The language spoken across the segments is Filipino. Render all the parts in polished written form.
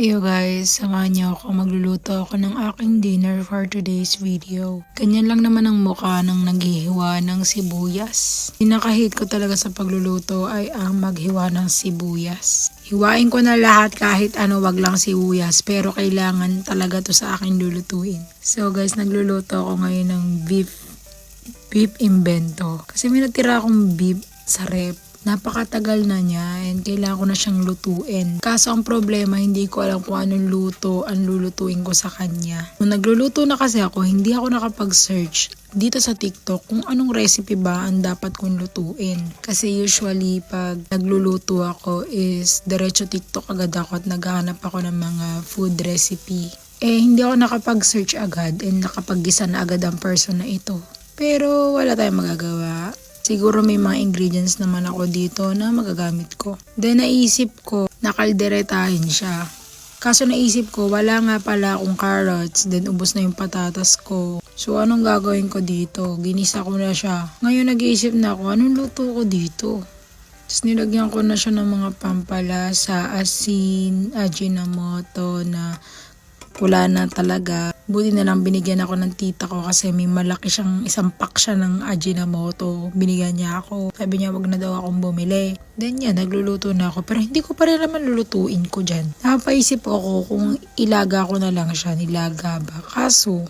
Eyo guys, samahan niyo ako, magluluto ako ng aking dinner for today's video. Ganyan lang naman ang mukha ng naghihiwa ng sibuyas. Pinaka-hate ko talaga sa pagluluto ay ang maghiwa ng sibuyas. Hiwain ko na lahat kahit ano, wag lang sibuyas, pero kailangan talaga to sa akin lulutuin. So guys, nagluluto ako ngayon ng beef invento. Kasi may natira akong beef sa rep. Napakatagal na niya and kailangan ko na siyang lutuin. Kaso ang problema, hindi ko alam kung anong luto ang lulutuin ko sa kanya. Nung nagluluto na kasi ako, hindi ako nakapag-search dito sa TikTok kung anong recipe ba ang dapat kong lutuin. Kasi usually pag nagluluto ako is diretso TikTok agad ako at naghahanap ako ng mga food recipe. Hindi ako nakapag-search agad and nakapaggisa na agad ang person na ito. Pero wala tayong magagawa. Siguro may mga ingredients naman ako dito na magagamit ko. Then naisip ko, nakalderetahin siya. Kaso naisip ko, wala nga pala akong carrots. Then ubos na yung patatas ko. So anong gagawin ko dito? Ginisa ko na siya. Ngayon nag-iisip na ako, anong luto ko dito? Tapos nilagyan ko na siya ng mga pampalasa, asin, ajinomoto na wala na talaga. Buti na lang binigyan ako ng tita ko kasi may malaki siyang isang pack siya ng ajinomoto. Binigyan niya ako. Sabi niya wag na daw akong bumili. Then yan, nagluluto na ako. Pero hindi ko pa rin naman lulutuin ko dyan. Napaisip ako kung ilaga ko na lang siya. Nilaga ba? Kaso,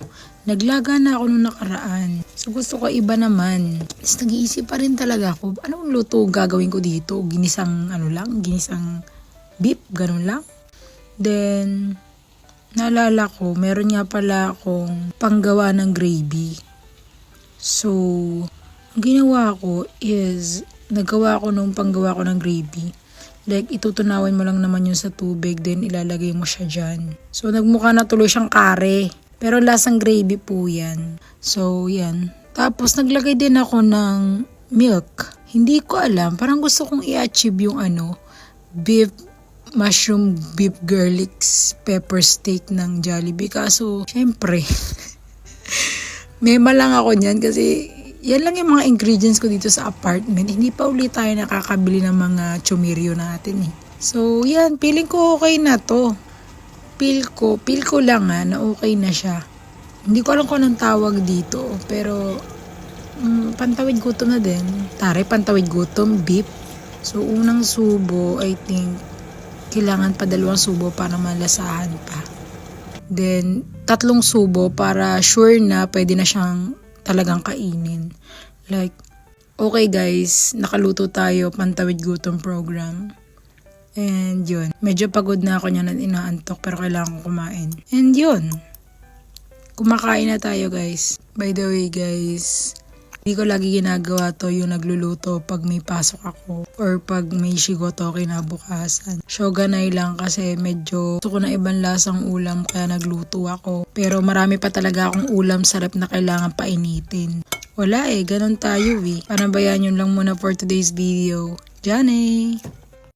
naglaga na ako nung nakaraan. So gusto ko iba naman. Tapos nag-iisip pa rin talaga ako. Anong luto gagawin ko dito? Ginisang ginisang beef, ganun lang. Then naalala ko, meron nga pala akong panggawa ng gravy. So, ang ginawa ko is, nagawa ko nung panggawa ko ng gravy. Like, itutunawin mo lang naman yun sa tubig, then ilalagay mo siya dyan. So, nagmukha na tuloy siyang kare. Pero lasang gravy po yan. So, yan. Tapos, naglagay din ako ng milk. Hindi ko alam, parang gusto kong i-achieve yung mushroom beef garlic pepper steak ng Jollibee. Kaso, syempre, mema lang ako niyan kasi yan lang yung mga ingredients ko dito sa apartment. Hindi pa ulit tayo nakakabili ng mga chumiryo natin eh. So, yan. Feeling ko okay na to. Feel ko lang na okay na siya. Hindi ko alam kung anong tawag dito. Pero, pantawid gutom na din. Pantawid gutom, beef. So, unang subo, I think, kailangan pa 2 subo para malasahan pa. Then, 3 subo para sure na pwede na siyang talagang kainin. Like, okay guys, nakaluto tayo, pantawid gutom program. And yun, medyo pagod na ako niyan at inaantok pero kailangan ko kumain. And yun, kumakain na tayo guys. By the way guys, hindi ko lagi ginagawa to yung nagluluto pag may pasok ako or pag may shigoto kinabukasan. Shoganay lang kasi medyo gusto ko na ibang lasang ulam kaya nagluto ako. Pero marami pa talaga akong ulam sa rep na kailangan painitin. Wala ganun tayo Panabayan yun lang muna for today's video. Diyan